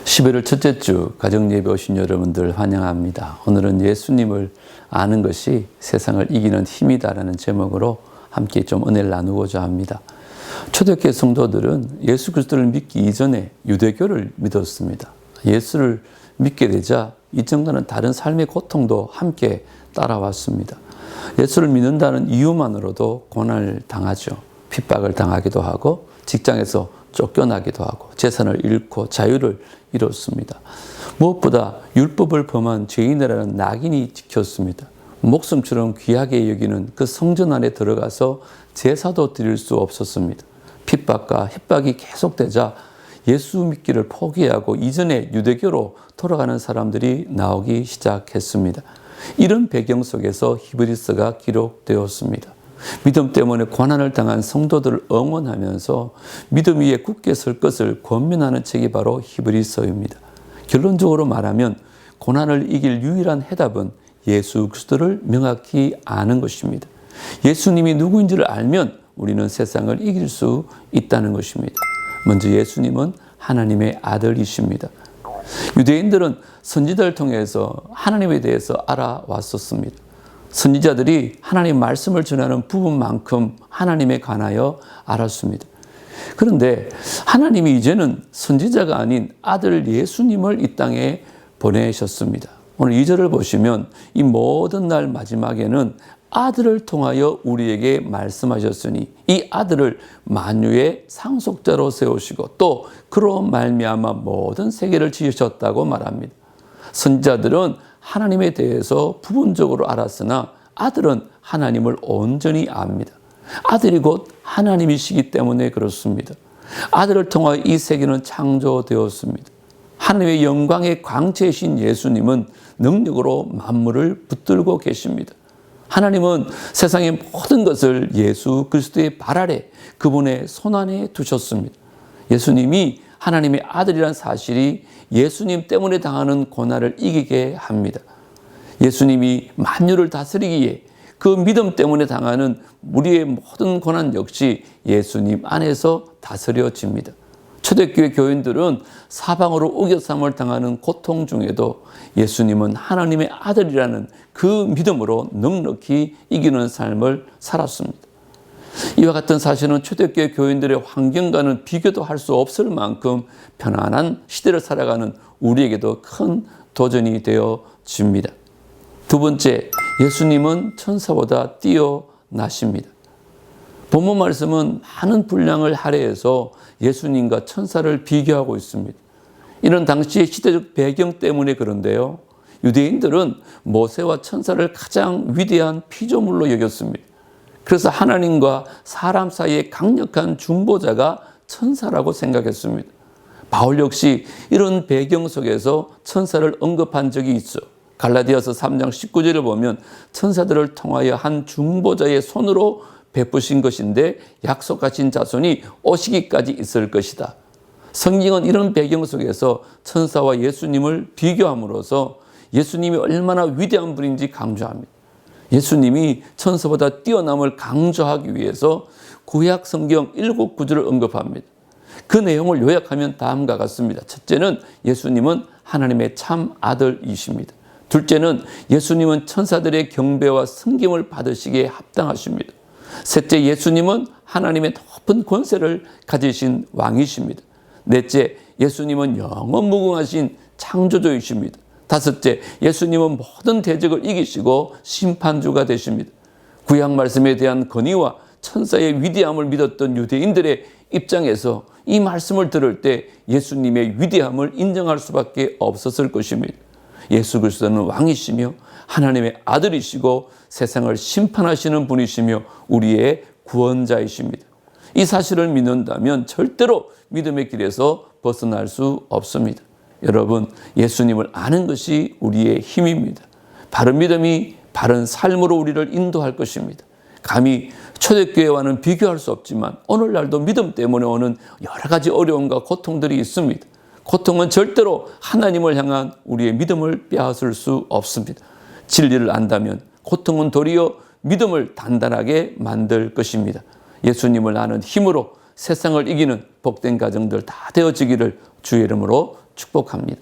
11월 첫째 주 가정예배 오신 여러분들 환영합니다. 오늘은 예수님을 아는 것이 세상을 이기는 힘이다라는 제목으로 함께 좀 은혜를 나누고자 합니다. 초대교회 성도들은 예수 그리스도를 믿기 이전에 유대교를 믿었습니다. 예수를 믿게 되자 이전과는 다른 삶의 고통도 함께 따라왔습니다. 예수를 믿는다는 이유만으로도 고난을 당하죠. 핍박을 당하기도 하고 직장에서 쫓겨나기도 하고 재산을 잃고 자유를 잃었습니다. 무엇보다 율법을 범한 죄인이라는 낙인이 찍혔습니다. 목숨처럼 귀하게 여기는 그 성전 안에 들어가서 제사도 드릴 수 없었습니다. 핍박과 협박이 계속되자 예수 믿기를 포기하고 이전의 유대교로 돌아가는 사람들이 나오기 시작했습니다. 이런 배경 속에서 히브리서가 기록되었습니다. 믿음 때문에 고난을 당한 성도들을 응원하면서 믿음 위에 굳게 설 것을 권면하는 책이 바로 히브리서입니다. 결론적으로 말하면 고난을 이길 유일한 해답은 예수 그리스도를 명확히 아는 것입니다. 예수님이 누구인지를 알면 우리는 세상을 이길 수 있다는 것입니다. 먼저 예수님은 하나님의 아들이십니다. 유대인들은 선지자를 통해서 하나님에 대해서 알아왔었습니다. 선지자들이 하나님 말씀을 전하는 부분만큼 하나님에 관하여 알았습니다. 그런데 하나님이 이제는 선지자가 아닌 아들 예수님을 이 땅에 보내셨습니다. 오늘 2절을 보시면 이 모든 날 마지막에는 아들을 통하여 우리에게 말씀하셨으니 이 아들을 만유의 상속자로 세우시고 또 그로 말미암아 모든 세계를 지으셨다고 말합니다. 선지자들은 하나님에 대해서 부분적으로 알았으나 아들은 하나님을 온전히 압니다. 아들이 곧 하나님이시기 때문에 그렇습니다. 아들을 통하여 이 세계는 창조되었습니다. 하나님의 영광의 광채이신 예수님은 능력으로 만물을 붙들고 계십니다. 하나님은 세상의 모든 것을 예수 그리스도의 발 아래 그분의 손 안에 두셨습니다. 예수님이 하나님의 아들이란 사실이 예수님 때문에 당하는 고난을 이기게 합니다. 예수님이 만유를 다스리기에 그 믿음 때문에 당하는 우리의 모든 고난 역시 예수님 안에서 다스려집니다. 초대교회 교인들은 사방으로 우겨쌈을 당하는 고통 중에도 예수님은 하나님의 아들이라는 그 믿음으로 넉넉히 이기는 삶을 살았습니다. 이와 같은 사실은 초대교회 교인들의 환경과는 비교도 할 수 없을 만큼 편안한 시대를 살아가는 우리에게도 큰 도전이 되어집니다. 두 번째, 예수님은 천사보다 뛰어나십니다. 본문 말씀은 많은 분량을 할애해서 예수님과 천사를 비교하고 있습니다. 이런 당시의 시대적 배경 때문에 그런데요. 유대인들은 모세와 천사를 가장 위대한 피조물로 여겼습니다. 그래서 하나님과 사람 사이의 강력한 중보자가 천사라고 생각했습니다. 바울 역시 이런 배경 속에서 천사를 언급한 적이 있어. 갈라디아서 3장 19절을 보면 천사들을 통하여 한 중보자의 손으로 베푸신 것인데 약속하신 자손이 오시기까지 있을 것이다. 성경은 이런 배경 속에서 천사와 예수님을 비교함으로써 예수님이 얼마나 위대한 분인지 강조합니다. 예수님이 천사보다 뛰어남을 강조하기 위해서 구약 성경 7구절을 언급합니다. 그 내용을 요약하면 다음과 같습니다. 첫째는 예수님은 하나님의 참 아들이십니다. 둘째는 예수님은 천사들의 경배와 섬김을 받으시기에 합당하십니다. 셋째, 예수님은 하나님의 높은 권세를 가지신 왕이십니다. 넷째, 예수님은 영원 무궁하신 창조주이십니다. 다섯째, 예수님은 모든 대적을 이기시고 심판주가 되십니다. 구약 말씀에 대한 권위와 천사의 위대함을 믿었던 유대인들의 입장에서 이 말씀을 들을 때 예수님의 위대함을 인정할 수밖에 없었을 것입니다. 예수 그리스도는 왕이시며 하나님의 아들이시고 세상을 심판하시는 분이시며 우리의 구원자이십니다. 이 사실을 믿는다면 절대로 믿음의 길에서 벗어날 수 없습니다. 여러분, 예수님을 아는 것이 우리의 힘입니다. 바른 믿음이 바른 삶으로 우리를 인도할 것입니다. 감히 초대교회와는 비교할 수 없지만 오늘날도 믿음 때문에 오는 여러 가지 어려움과 고통들이 있습니다. 고통은 절대로 하나님을 향한 우리의 믿음을 빼앗을 수 없습니다. 진리를 안다면 고통은 도리어 믿음을 단단하게 만들 것입니다. 예수님을 아는 힘으로 세상을 이기는 복된 가정들 다 되어지기를 주의 이름으로 축복합니다.